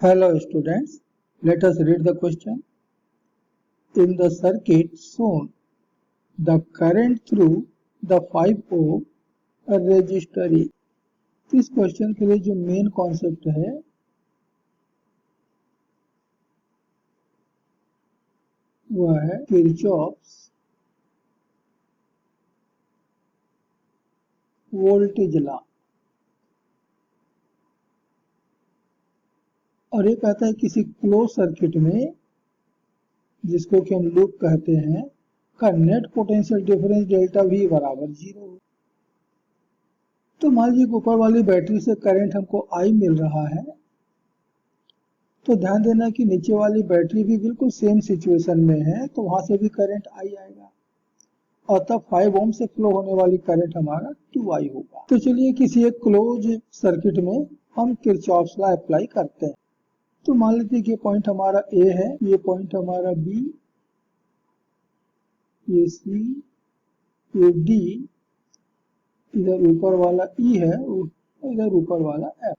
Hello students, let us read the question. In the circuit shown, the current through the 5 ohm resistor is. इस question के लिए जो main concept है वह है किरचॉफ्स वोल्टेज लॉ। और ये कहता है किसी क्लोज सर्किट में, जिसको कि हम लूप कहते हैं, का net potential difference delta V बराबर 0। तो मान लीजिए ऊपर वाली बैटरी से करंट हमको I मिल रहा है, तो ध्यान देना कि नीचे वाली बैटरी भी बिल्कुल सेम सिचुएशन में है, तो वहां से भी करंट I आएगा और तब 5 ओम से फ्लो होने वाली करंट हमारा 2I होगा। तो चलिए किसी एक क्लोज सर्किट में हम किरचॉफ्स लॉ अप्लाई करते हैं। तो मान लीजिए कि ये पॉइंट हमारा A है, ये पॉइंट हमारा B, ये C, ये D, इधर ऊपर वाला E है, इधर ऊपर वाला F।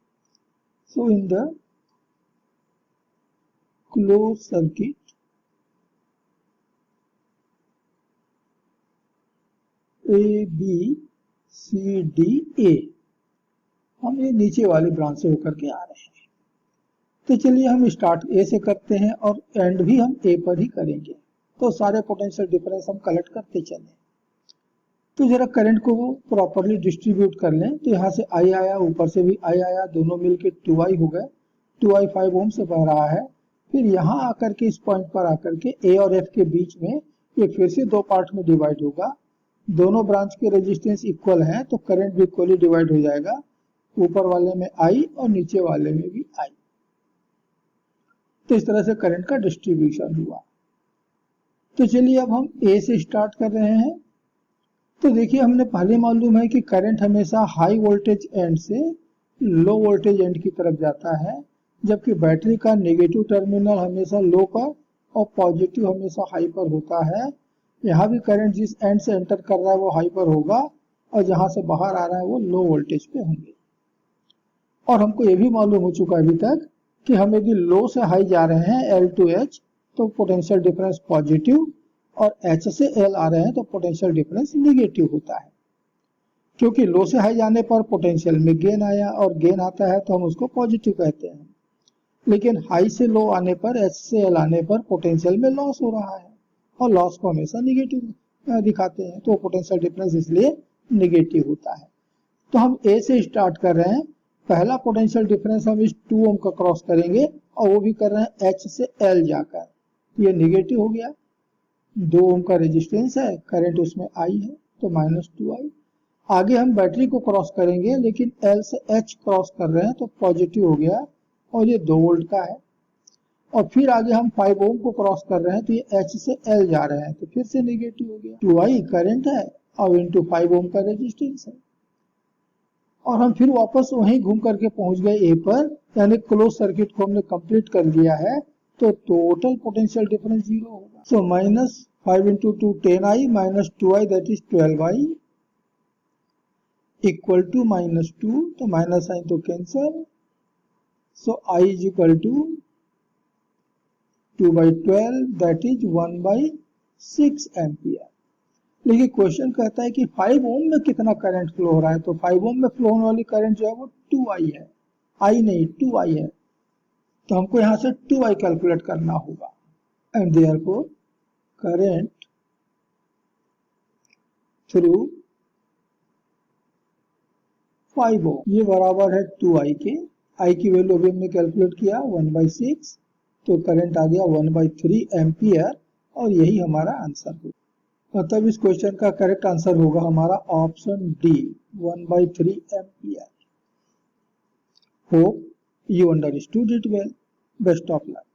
So in the close circuit A B C D A, हम ये नीचे वाली ब्रांच से होकर के आ रहे हैं। तो चलिए हम स्टार्ट A से करते हैं और एंड भी हम A पर ही करेंगे। तो सारे पोटेंशियल डिफरेंस हम कलेक्ट करते चलें। तो जरा करंट को प्रॉपरली डिस्ट्रीब्यूट कर लें। तो यहाँ से I आया, ऊपर से भी I आया, दोनों मिलके 2I हो गए। 2I 5 ओम से बह रहा है। फिर यहाँ आकर के इस पॉइंट पर आकर के A और F के बीच में ये फिर से दो पार्ट में डिवाइड होगा। दोनों ब्रांच के रेजिस्टेंस इक्वल हैं, तो करंट भी इक्वली डिवाइड हो जाएगा। ऊपर वाले में I और नीचे वाले में भी I। तो इस तरह से करंट का डिस्ट्रीब्यूशन हुआ। तो चलिए अब हम A से स्टार्ट कर रहे हैं। तो देखिए हमने पहले मालूम है कि करंट हमेशा हाई वोल्टेज एंड से लो वोल्टेज एंड की तरफ जाता है, जबकि बैटरी का नेगेटिव टर्मिनल हमेशा लो पर और पॉजिटिव हमेशा हाई पर होता है। यहाँ भी करंट जिस एंड से एंटर कर रहा है वो हाई पर होगा और जहां से बाहर आ रहा है वो लो वोल्टेज पे होंगे। और हमको ये भी मालूम हो चुका है अभी तक कि हम यदि लो से हाई जा रहे हैं L to H तो पोटेंशियल डिफरेंस पॉजिटिव, और H से L आ रहे हैं तो पोटेंशियल डिफरेंस नेगेटिव होता है। क्योंकि लो से हाई जाने पर पोटेंशियल में गेन आया और गेन आता है तो हम उसको पॉजिटिव कहते हैं, लेकिन हाई से लो आने पर, H से L आने पर पोटेंशियल में लॉस हो रहा है और लॉस को हमेशा निगेटिव दिखाते हैं, तो पोटेंशियल डिफरेंस इसलिए निगेटिव होता है। तो हम A से स्टार्ट कर रहे हैं। पहला पोटेंशियल डिफरेंस हम इस 2 ओम का क्रॉस करेंगे और वो भी कर रहे हैं H से L जाकर, ये निगेटिव हो गया। 2 ओम का रेजिस्टेंस है, करंट उसमें I है तो -2I। आगे हम बैटरी को क्रॉस करेंगे, लेकिन L से H क्रॉस कर रहे हैं तो पॉजिटिव हो गया और ये 2 वोल्ट का है। और फिर आगे हम 5 ओम को क्रॉस कर रहे हैं तो ये H से L जा रहे हैं तो फिर से निगेटिव हो गया। 2I करंट है और इंटू 5 ओम का रेजिस्टेंस है। और हम फिर वापस वहीं घूम करके पहुंच गए A पर, यानी क्लोज सर्किट को हमने कंप्लीट कर लिया है, तो टोटल पोटेंशियल डिफरेंस 0 होगा। So -5 into 2 10I minus 2I that is 12I equal to -2, तो माइनस साइन तो cancel. So I is equal to 2/12 that is 1/6 ampere. लेकिन क्वेश्चन कहता है कि 5 ओम में कितना करंट फ्लो हो रहा है, तो 5 ओम में फ्लो होने वाली करंट जो है वो 2I है, I नहीं 2I है। तो हमको यहां से 2I कैलकुलेट करना होगा। एंड देयरफॉर करंट थ्रू 5 ओम ये बराबर है 2I के। I की वैल्यू अभी हमने कैलकुलेट किया 1/6, तो करंट आ गया 1/3 एम्पियर और यही हमारा आंसर होगा। मतलब इस क्वेश्चन का करेक्ट आंसर होगा हमारा option D 1/3 ampere. Hope you understood it well. Best of luck.